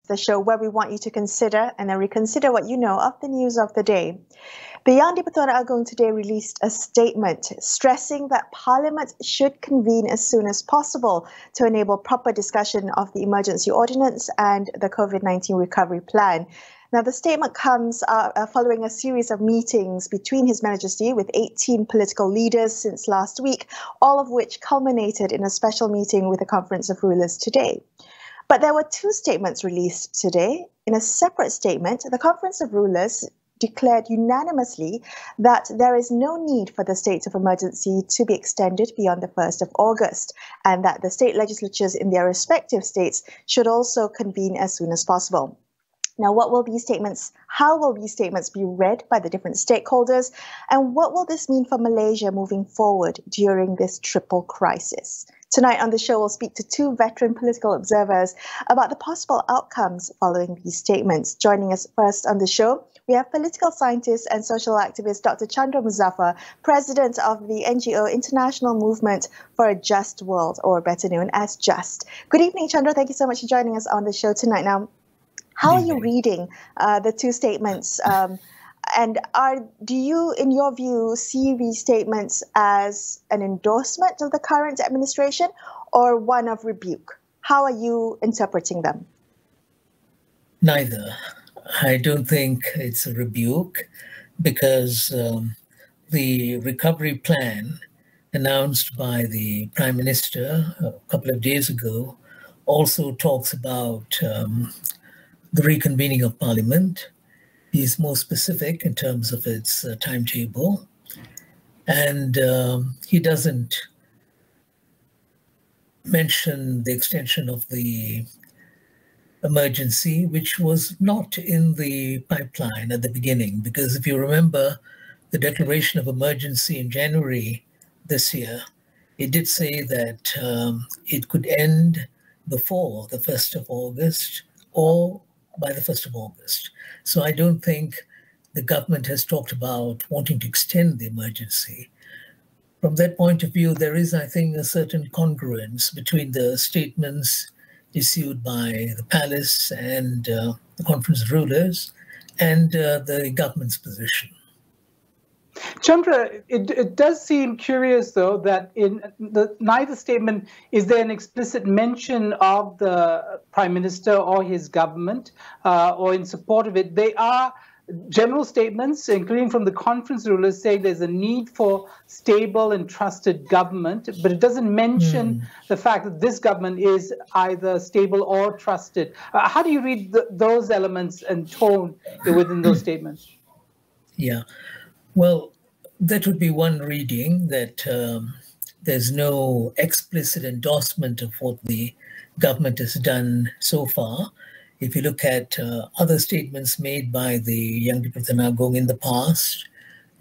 the show where we want you to consider and then reconsider what you know of the news of the day. The Yang di-Pertuan Agong today released a statement stressing that Parliament should convene as soon as possible to enable proper discussion of the emergency ordinance and the COVID-19 recovery plan. Now, the statement comes following a series of meetings between His Majesty with 18 political leaders since last week, all of which culminated in a special meeting with the Conference of Rulers today. But there were two statements released today. In a separate statement, the Conference of Rulers declared unanimously that there is no need for the state of emergency to be extended beyond the 1st of August, and that the state legislatures in their respective states should also convene as soon as possible. Now, what will these statements, how will these statements be read by the different stakeholders, and what will this mean for Malaysia moving forward during this triple crisis? Tonight on the show, we'll speak to two veteran political observers about the possible outcomes following these statements. Joining us first on the show, we have political scientist and social activist Dr. Chandra Muzaffar, president of the NGO International Movement for a Just World, or better known as JUST. Good evening, Chandra. Thank you so much for joining us on the show tonight. Now, how are you reading the two statements? And do you, in your view, see these statements as an endorsement of the current administration or one of rebuke? How are you interpreting them? Neither. I don't think it's a rebuke because the recovery plan announced by the Prime Minister a couple of days ago also talks about the reconvening of Parliament. He's more specific in terms of its timetable, and he doesn't mention the extension of the emergency, which was not in the pipeline at the beginning, because if you remember the declaration of emergency in January this year, it did say that it could end before the 1st of August or by the 1st of August. So I don't think the government has talked about wanting to extend the emergency. From that point of view, there is, I think, a certain congruence between the statements issued by the Palace and the Conference of Rulers and the government's position. Chandra, it does seem curious, though, that in neither statement is there an explicit mention of the Prime Minister or his government or in support of it. They are general statements, including from the conference rulers, saying there's a need for stable and trusted government, but it doesn't mention the fact that this government is either stable or trusted. How do you read those elements and tone within those statements? Yeah. Well, that would be one reading, that there's no explicit endorsement of what the government has done so far. If you look at other statements made by the Yang di-Pertuan Agong in the past,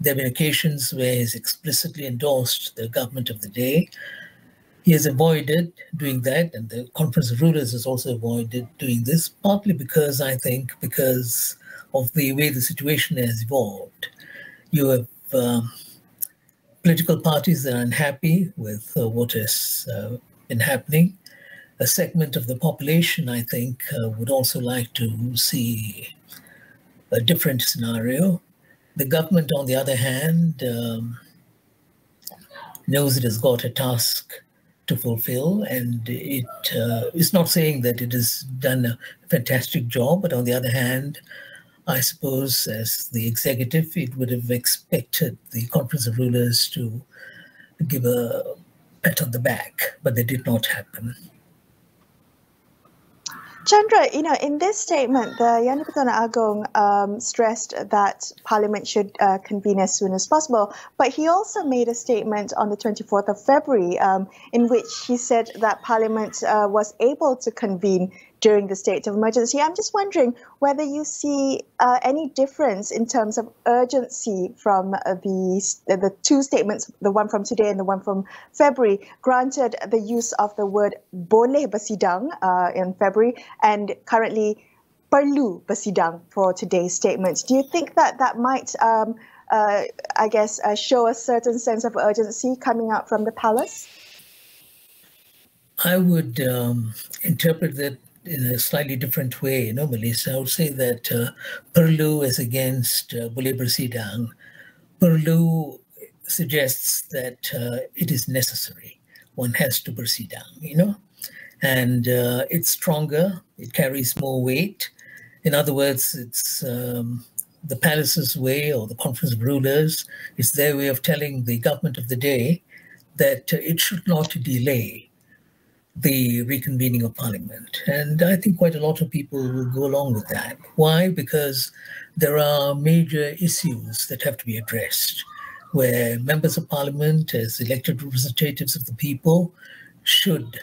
there have been occasions where he's explicitly endorsed the government of the day. He has avoided doing that, and the Conference of Rulers has also avoided doing this, partly because, I think, because of the way the situation has evolved. You have political parties that are unhappy with what has been happening. A segment of the population, I think, would also like to see a different scenario. The government, on the other hand, knows it has got a task to fulfill, and it is not saying that it has done a fantastic job, but on the other hand, I suppose as the executive, it would have expected the Conference of Rulers to give a pat on the back, but that did not happen. Chandra, in this statement, the Yang di-Pertuan Agong stressed that Parliament should convene as soon as possible, but he also made a statement on the 24th of February in which he said that Parliament was able to convene during the state of emergency. I'm just wondering whether you see any difference in terms of urgency from the two statements, the one from today and the one from February, granted the use of the word boleh bersidang in February and currently perlu bersidang for today's statement. Do you think that that might, show a certain sense of urgency coming out from the palace? I would interpret that in a slightly different way, Malaysia. I would say that perlu is against boleh bersidang. Perlu suggests that it is necessary. One has to bersidang, and it's stronger. It carries more weight. In other words, it's the palace's way, or the Conference of Rulers. It's their way of telling the government of the day that it should not delay the reconvening of Parliament. And I think quite a lot of people will go along with that. Why? Because there are major issues that have to be addressed, where members of Parliament, as elected representatives of the people, should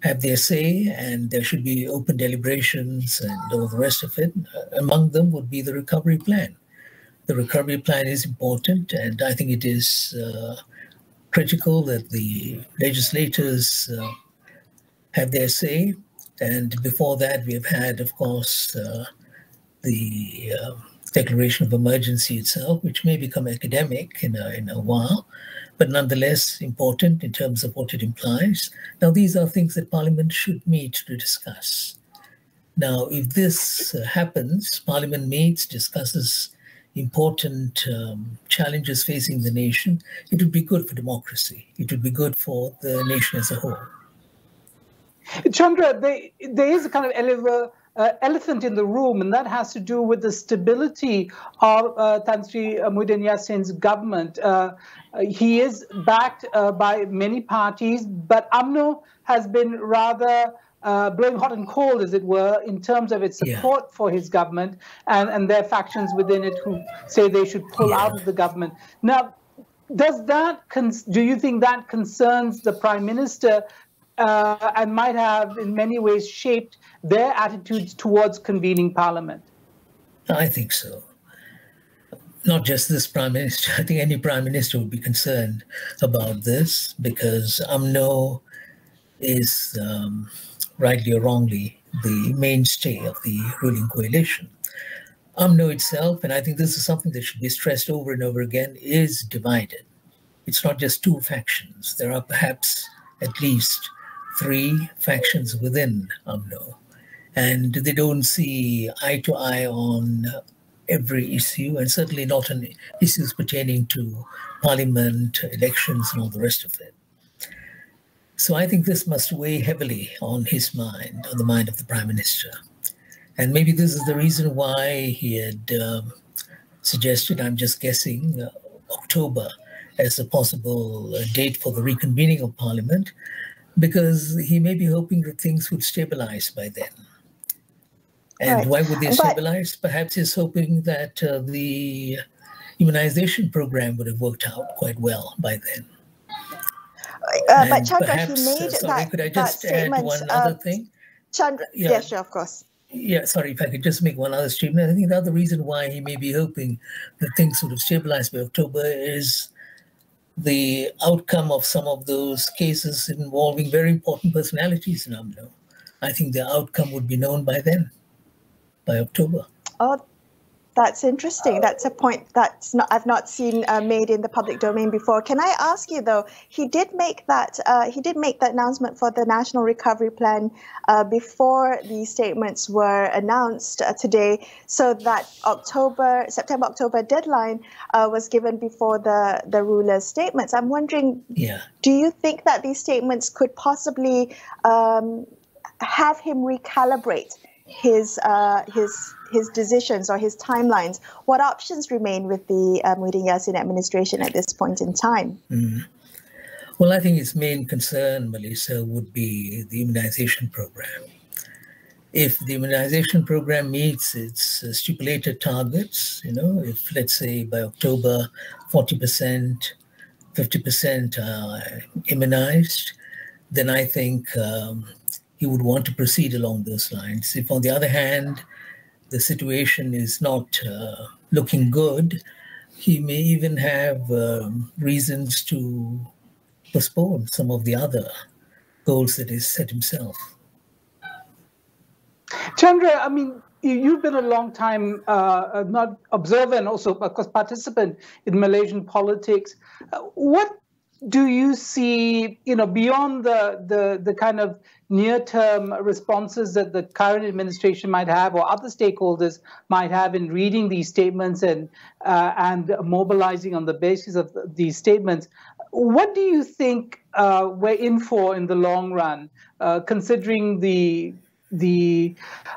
have their say, and there should be open deliberations and all the rest of it. Among them would be the recovery plan. The recovery plan is important, and I think it is critical that the legislators have their say. And before that, we have had, of course, the declaration of emergency itself, which may become academic in a while, but nonetheless important in terms of what it implies. Now, these are things that Parliament should meet to discuss. Now, if this happens, Parliament meets, discusses important challenges facing the nation, it would be good for democracy. It would be good for the nation as a whole. Chandra, there is a kind of elephant in the room, and that has to do with the stability of Tan Sri Muhyiddin Yassin's government. He is backed by many parties, but UMNO has been rather blowing hot and cold, as it were, in terms of its support for his government, and there are factions within it who say they should pull out of the government. Now, do you think that concerns the Prime Minister and might have in many ways shaped their attitudes towards convening Parliament? I think so. Not just this Prime Minister. I think any Prime Minister would be concerned about this, because UMNO is, rightly or wrongly, the mainstay of the ruling coalition. UMNO itself, and I think this is something that should be stressed over and over again, is divided. It's not just two factions. There are perhaps at least 3 factions within UMNO, and they don't see eye to eye on every issue, and certainly not on issues pertaining to Parliament, elections, and all the rest of it. So I think this must weigh heavily on his mind, on the mind of the Prime Minister. And maybe this is the reason why he had suggested, I'm just guessing, October as a possible date for the reconvening of Parliament, because he may be hoping that things would stabilize by then. And why would they stabilize? Perhaps he's hoping that the immunization program would have worked out quite well by then. But Chandra, perhaps, he made could I just add one other thing? Chandra, yeah, sure, of course. Yeah, sorry, if I could just make one other statement. I think the other reason why he may be hoping that things would have stabilized by October is the outcome of some of those cases involving very important personalities in UMNO. I think the outcome would be known by then, by October. Oh, that's interesting. That's a point I've not seen made in the public domain before. Can I ask you though? He did make that announcement for the National Recovery Plan before the statements were announced today, so that September-October deadline was given before the ruler's statements. I'm wondering, do you think that these statements could possibly have him recalibrate his decisions or his timelines? What options remain with the Muhyiddin Yassin administration at this point in time? Well, I think his main concern, Malaysia, would be the immunization program. If the immunization program meets its stipulated targets, if, let's say, by October, 40%, 50% are immunized, then I think he would want to proceed along those lines. If, on the other hand, the situation is not looking good, he may even have reasons to postpone some of the other goals that he's set himself. Chandra, I mean, you've been a long time not observer and also, of course, participant in Malaysian politics. What do you see, beyond the kind of near-term responses that the current administration might have or other stakeholders might have in reading these statements and mobilizing on the basis of these statements. What do you think we're in for in the long run, considering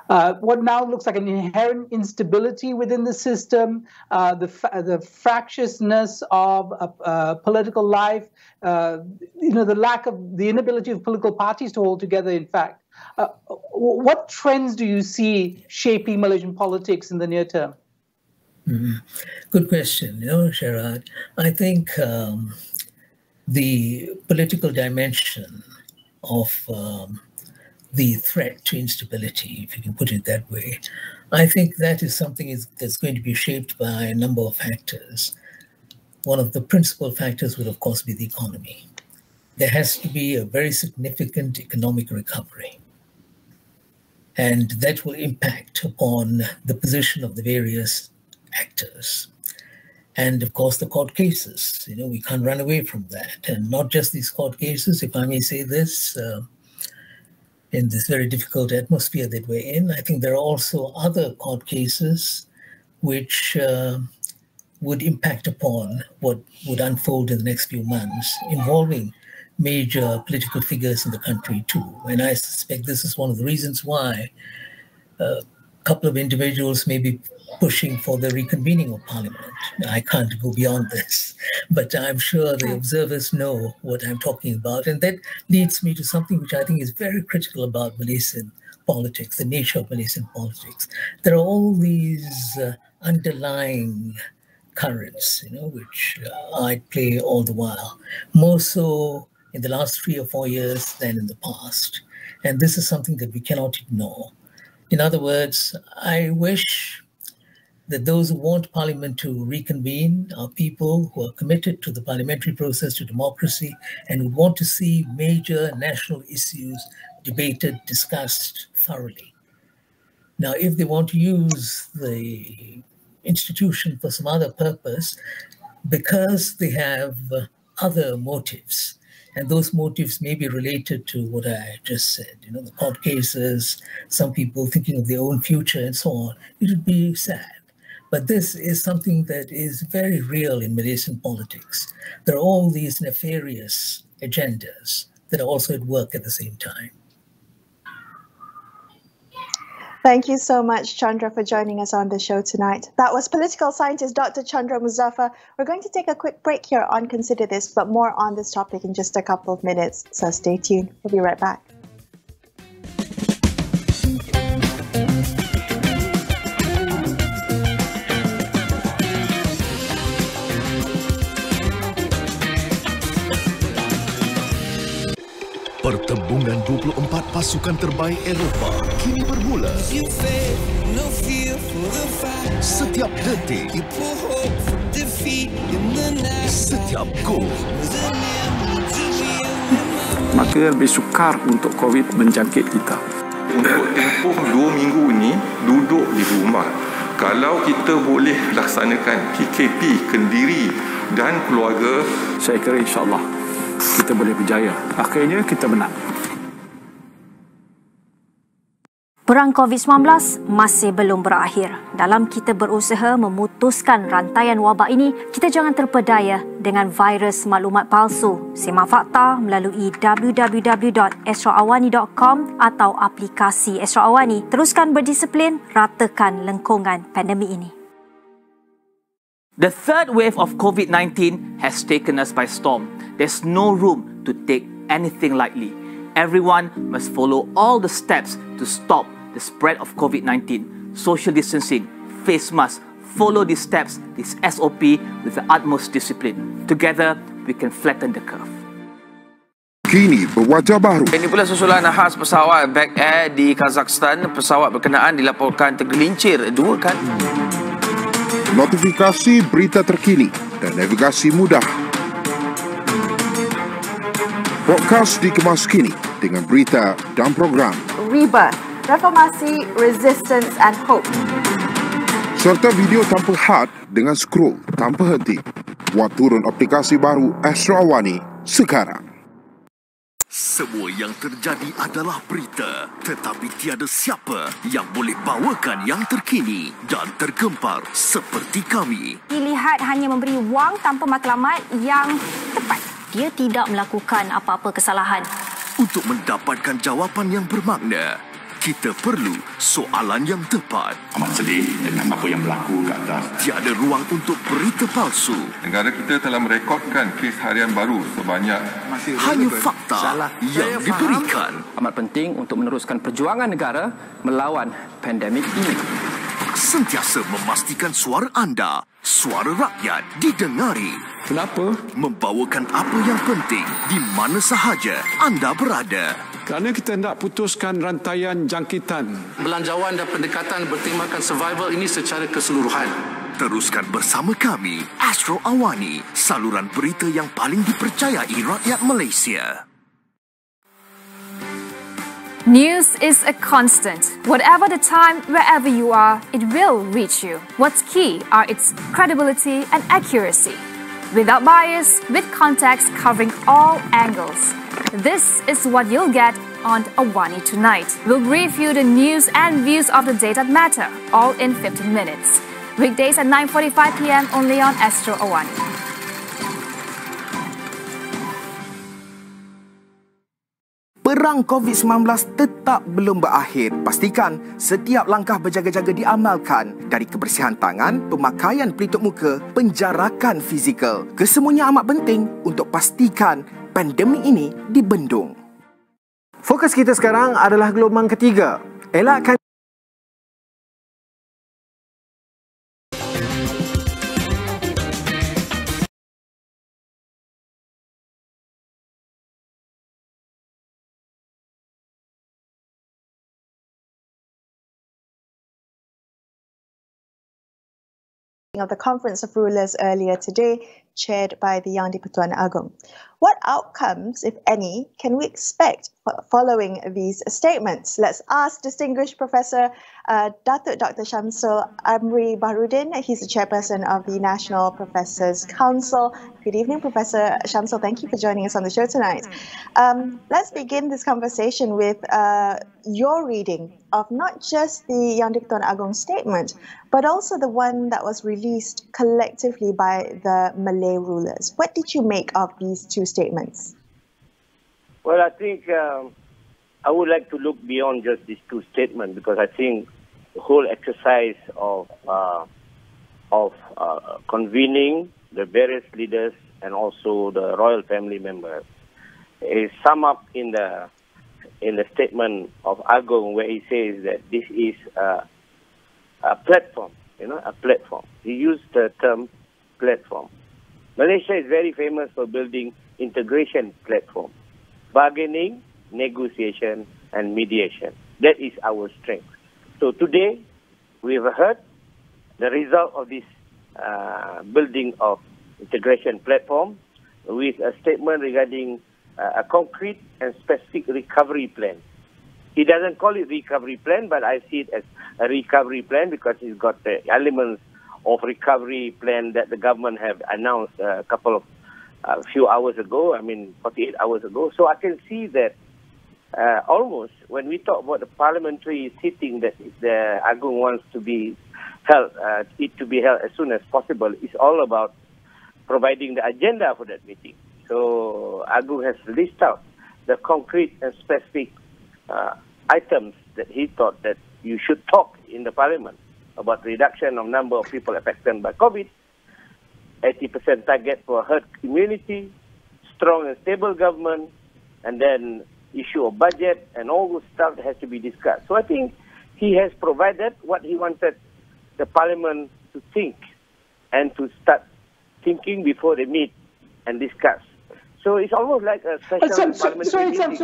what now looks like an inherent instability within the system, the fractiousness of political life, the inability of political parties to hold together, in fact. What trends do you see shaping Malaysian politics in the near term? Good question, Sharad. I think the political dimension of the threat to instability, if you can put it that way, I think that is something that's going to be shaped by a number of factors. One of the principal factors would, of course, be the economy. There has to be a very significant economic recovery, and that will impact upon the position of the various actors. And of course, the court cases, we can't run away from that. And not just these court cases, if I may say this, in this very difficult atmosphere that we're in, I think there are also other court cases which would impact upon what would unfold in the next few months, involving major political figures in the country too. And I suspect this is one of the reasons why a couple of individuals may be pushing for the reconvening of Parliament. I can't go beyond this, but I'm sure the observers know what I'm talking about. And that leads me to something which I think is very critical about Malaysian politics, the nature of Malaysian politics. There are all these underlying currents, which I play all the while, more so in the last 3 or 4 years than in the past. And this is something that we cannot ignore. In other words, I wish that those who want Parliament to reconvene are people who are committed to the parliamentary process, to democracy, and who want to see major national issues debated, discussed thoroughly. Now, if they want to use the institution for some other purpose, because they have other motives, and those motives may be related to what I just said, the court cases, some people thinking of their own future and so on, it would be sad. But this is something that is very real in Malaysian politics. There are all these nefarious agendas that are also at work at the same time. Thank you so much, Chandra, for joining us on the show tonight. That was political scientist Dr. Chandra Muzaffar. We're going to take a quick break here on Consider This, but more on this topic in just a couple of minutes. So stay tuned. We'll be right back. Pertembungan 24 pasukan terbaik Eropah kini bermula. Setiap detik, setiap gol, maka lebih sukar untuk COVID menjangkit kita. Untuk tempoh 2 minggu ini duduk di rumah. Kalau kita boleh laksanakan PKP Kendiri dan keluarga, saya kira insya-Allah kita boleh berjaya. Akhirnya kita menang. Perang COVID-19 masih belum berakhir. Dalam kita berusaha memutuskan rantaian wabak ini, kita jangan terpedaya dengan virus maklumat palsu. Simak fakta melalui www.astroawani.com atau aplikasi Astro Awani. Teruskan berdisiplin, ratakan lengkungan pandemik ini. The third wave of COVID-19 has taken us by storm. There's no room to take anything lightly. Everyone must follow all the steps to stop the spread of COVID-19. Social distancing, face mask, follow these steps, this SOP with the utmost discipline. Together, we can flatten the curve. kini berwajah baru. Ini pula susulan khas pesawat Back Air di Kazakhstan. Pesawat berkenaan dilaporkan tergelincir 2 kali. Notifikasi berita terkini dan navigasi mudah. Podcast dikemas kini dengan berita dan program. Rebirth, Reformasi, Resistance and Hope. Serta video tanpa had dengan scroll tanpa henti. Buat turun aplikasi baru Astro Awani sekarang. Semua yang terjadi adalah berita, tetapi tiada siapa yang boleh bawakan yang terkini dan tergempar seperti kami. Dilihat hanya memberi wang tanpa matlamat yang tepat. Dia tidak melakukan apa-apa kesalahan. Untuk mendapatkan jawapan yang bermakna, kita perlu soalan yang tepat. Amat sedih dengan apa yang berlaku kat atas. Tiada ruang untuk berita palsu. Negara kita telah merekodkan kes harian baru sebanyak hanya fakta yang diberikan. Amat penting untuk meneruskan perjuangan negara melawan pandemik ini. Sentiasa memastikan suara anda, suara rakyat didengari. Kenapa? Membawakan apa yang penting di mana sahaja anda berada. Kerana kita hendak putuskan rantaian jangkitan. Belanjawan dan pendekatan bertemakan survival ini secara keseluruhan. Teruskan bersama kami, Astro AWANI, saluran berita yang paling dipercayai rakyat Malaysia. News is a constant. Whatever the time, wherever you are, it will reach you. What's key are its credibility and accuracy. Without bias, with context covering all angles. This is what you'll get on AWANI tonight. We'll brief you the news and views of the day that matter, all in 15 minutes. Weekdays at 9:45 p.m. only on Astro AWANI. Perang COVID-19 tetap belum berakhir. Pastikan setiap langkah berjaga-jaga diamalkan, dari kebersihan tangan, pemakaian pelitup muka, penjarakan fizikal. Kesemuanya amat penting untuk pastikan pandemik ini dibendung. Fokus kita sekarang adalah gelombang ketiga. Elakkan of the Conference of Rulers earlier today, chaired by the Yang di-Pertuan Agong. What outcomes, if any, can we expect following these statements? Let's ask distinguished Professor Datuk Dr. Shamsul Amri Baharudin. He's the chairperson of the National Professors Council. Good evening, Professor Shamsul. Thank you for joining us on the show tonight. Let's begin this conversation with your reading of not just the Yang di-Pertuan Agong statement, but also the one that was released collectively by the Malay rulers. What did you make of these two statements? Well, I think I would like to look beyond just these two statements, because I think the whole exercise of convening the various leaders and also the royal family members is summed up in the statement of Agong, where he says that this is a platform, a platform. He used the term platform. Malaysia is very famous for building integration platform, bargaining, negotiation, and mediation. That is our strength. So today, we have heard the result of this building of integration platform with a statement regarding a concrete and specific recovery plan. He doesn't call it recovery plan, but I see it as a recovery plan because it's got the elements of recovery plan that the government have announced a few hours ago, 48 hours ago. So I can see that almost when we talk about the parliamentary sitting that the Agong wants to be held, it to be held as soon as possible, it's all about providing the agenda for that meeting. So Agong has listed out the concrete and specific items that he thought that you should talk in the parliament about reduction of number of people affected by COVID, 80% target for herd immunity, strong and stable government, and then issue of budget, and all those stuff that has to be discussed. So I think he has provided what he wanted the parliament to think and to start thinking before they meet and discuss. So it's almost like a special parliamentary meeting.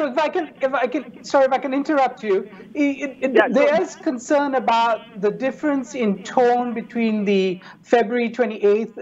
Sorry, if I can interrupt you. There is concern about the difference in tone between the February 28th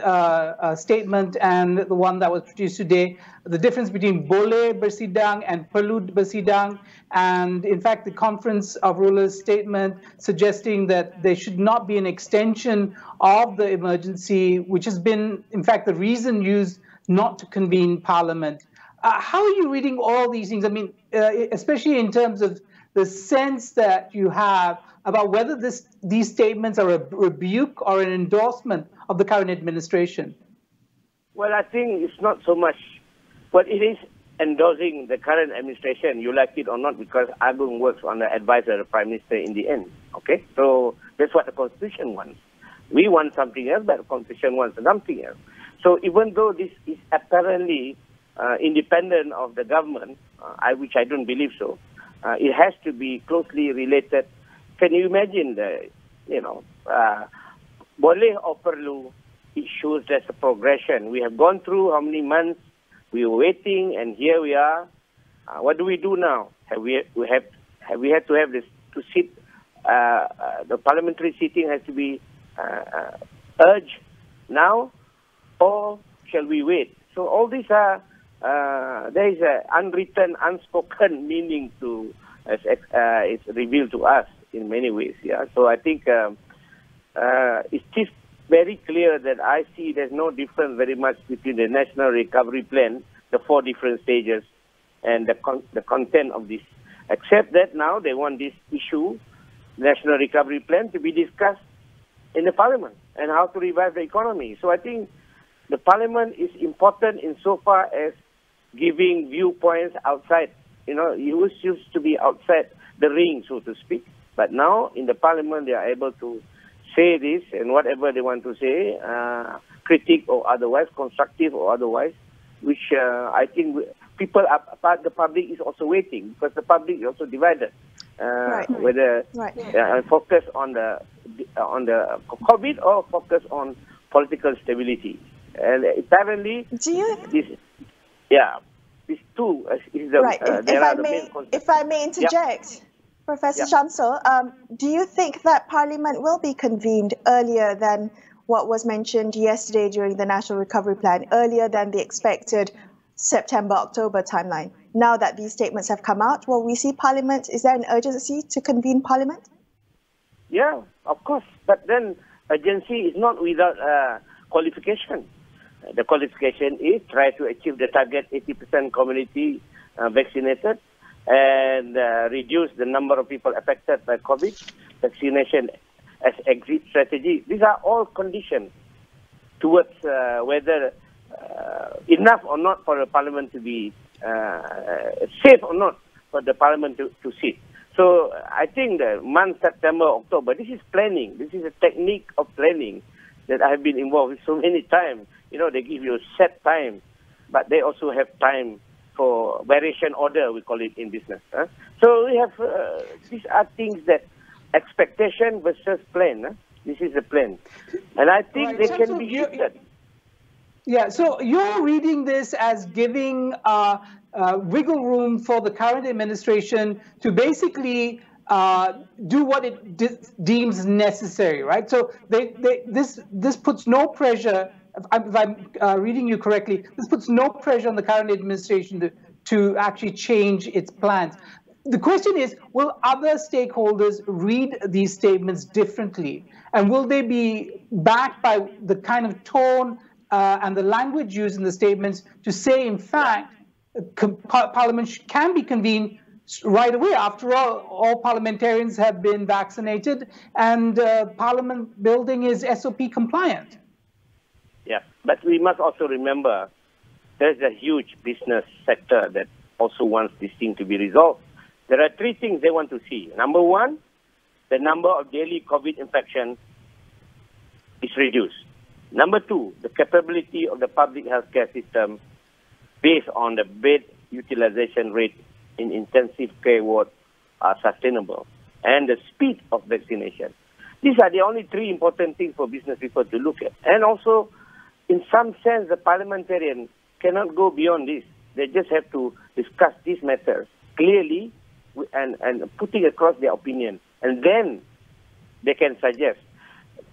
statement and the one that was produced today. The difference between boleh bersidang and perlu bersidang, and in fact the Conference of Rulers statement suggesting that there should not be an extension of the emergency, which has been in fact the reason used not to convene Parliament. how are you reading all these things? I mean, especially in terms of the sense that you have about whether these statements are a rebuke or an endorsement of the current administration. Well, I think it's not so much, but it is endorsing the current administration, you like it or not, because Agung works on the advice of the Prime Minister in the end. Okay, so that's what the Constitution wants. We want something else, but the Constitution wants something else. So even though this is apparently independent of the government, which I don't believe so, it has to be closely related. Can you imagine boleh or perlu issues as a progression? We have gone through how many months? We were waiting, and here we are. What do we do now? Have we had to have this to sit? The parliamentary sitting has to be urged now, or shall we wait? So all these are there is an unwritten, unspoken meaning to it's revealed to us in many ways. Yeah. So I think it's just very clear that I see there's no difference very much between the National Recovery Plan, the 4 different stages, and the content of this, except that now they want this issue, National Recovery Plan, to be discussed in the Parliament and how to revive the economy. So I think the Parliament is important insofar as giving viewpoints outside. You know, it used to be outside the ring, so to speak, but now in the Parliament they are able to say this and whatever they want to say, critic or otherwise, constructive or otherwise, which I think the public is also waiting, because the public is also divided. Whether focus on the COVID or focus on political stability, and apparently these two is the if I may interject. Yep. Professor Shamsul, do you think that Parliament will be convened earlier than what was mentioned yesterday during the National Recovery Plan, earlier than the expected September-October timeline? Now that these statements have come out, will we see Parliament? Is there an urgency to convene Parliament? Yeah, of course. But then urgency is not without qualification. The qualification is try to achieve the target 80% community vaccinated, and reduce the number of people affected by COVID, vaccination as exit strategy. These are all conditions towards whether enough or not for the Parliament to be safe or not for the Parliament to sit. So I think the month September, October, this is planning. This is a technique of planning that I have been involved with so many times. You know, they give you a set time, but they also have time for variation order, we call it in business. So we have, these are things that expectation versus plan. This is a plan. And I think they can be shifted. Yeah, so you're reading this as giving wiggle room for the current administration to basically do what it deems necessary, right? So this puts no pressure. If I'm reading you correctly, this puts no pressure on the current administration to actually change its plans. The question is, will other stakeholders read these statements differently? And will they be backed by the kind of tone and the language used in the statements to say, in fact, Parliament can be convened right away? After all parliamentarians have been vaccinated, and Parliament building is SOP compliant. Yeah, but we must also remember there's a huge business sector that also wants this thing to be resolved. There are 3 things they want to see. Number 1, the number of daily COVID infections is reduced. Number 2, the capability of the public healthcare system based on the bed utilization rate in intensive care ward are sustainable, and the speed of vaccination. These are the only 3 important things for business people to look at. And also, in some sense, the parliamentarian cannot go beyond this. They just have to discuss these matters clearly and putting across their opinion. And then they can suggest.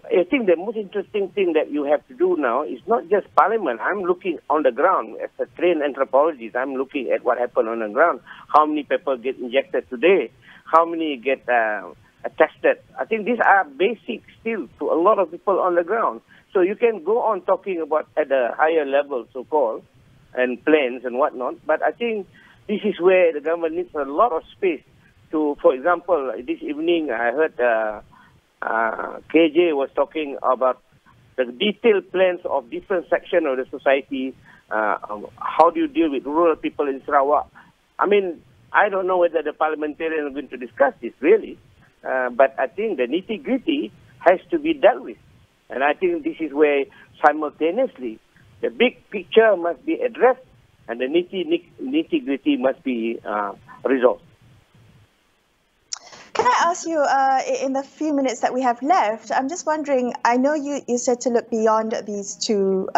I think the most interesting thing that you have to do now is not just Parliament. I'm looking on the ground. As a trained anthropologist, I'm looking at what happened on the ground. How many people get injected today? How many get tested? I think these are basic still to a lot of people on the ground. So you can go on talking about at a higher level, so-called, and plans and whatnot. But I think this is where the government needs a lot of space to, for example, this evening I heard KJ was talking about the detailed plans of different sections of the society. How do you deal with rural people in Sarawak? I mean, I don't know whether the parliamentarians are going to discuss this really, but I think the nitty-gritty has to be dealt with. And I think this is where simultaneously the big picture must be addressed and the nitty-gritty must be resolved. Can I ask you, in the few minutes that we have left, I'm just wondering, I know you said to look beyond these two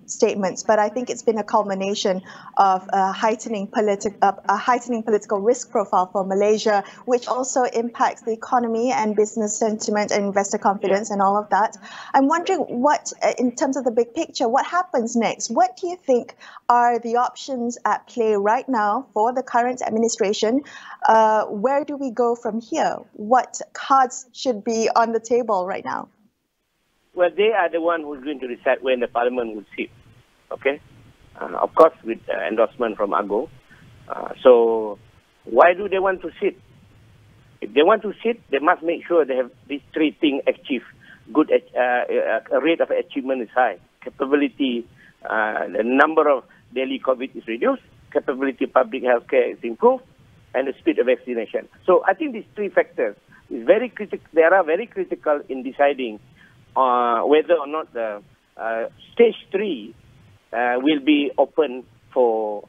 statements, but I think it's been a culmination of a heightening political risk profile for Malaysia, which also impacts the economy and business sentiment and investor confidence and all of that. I'm wondering what, in terms of the big picture, what happens next? What do you think are the options at play right now for the current administration? Where do we go from here? What cards should be on the table right now? Well, they are the one who's going to decide when the parliament will sit. Okay? Of course, with endorsement from AGO. So, why do they want to sit? If they want to sit, they must make sure they have these three things achieved. Good rate of achievement is high. Capability, the number of daily COVID is reduced. Capability of public health care is improved. And the speed of vaccination. So I think these three factors is very critical. They are very critical in deciding whether or not the stage 3 will be open for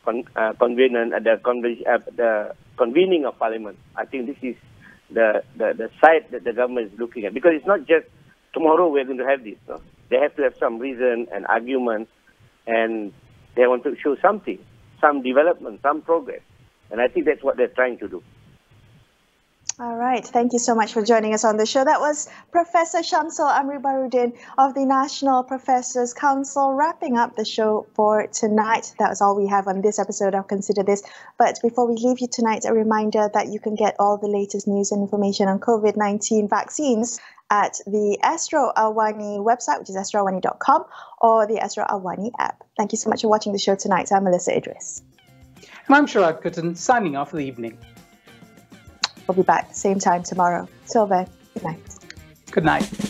the convening of parliament. I think this is the side that the government is looking at, because it's not just tomorrow we're going to have this. No? They have to have some reason and argument, and they want to show something, some development, some progress. And I think that's what they're trying to do. All right. Thank you so much for joining us on the show. That was Professor Shamsul Amri Baharudin of the National Professors Council wrapping up the show for tonight. That was all we have on this episode of Consider This. But before we leave you tonight, a reminder that you can get all the latest news and information on COVID-19 vaccines at the Astro AWANI website, which is astroawani.com, or the Astro AWANI app. Thank you so much for watching the show tonight. I'm Melissa Idris. And I'm Sharad Kuttan, signing off for the evening. We'll be back same time tomorrow. Till then, good night. Good night.